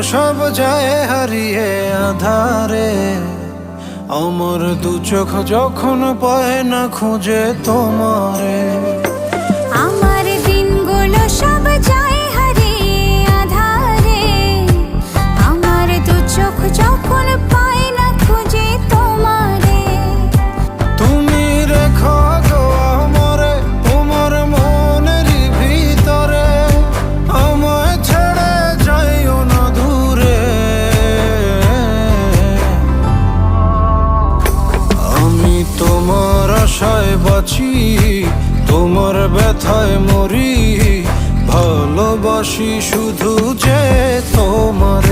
সব যায় হারিয়ে আধারে। আমার দু চোখ যখন পায় না খুঁজে তোমারে। আমার দিনগুলো সব যায় হারিয়ে আঁধারে। আমার দু চোখ যখন পায় না খুঁজে তোমারে। তুমি রেখো গো আমারে তোমার মনেরই ভিতরে, আমায় ছেড়ে যাইও না দূরে। আমি তোমার আশায় বাঁচি, তোমার ব্যথায় মরি, ভালোবাসি শুধু যে তোমার।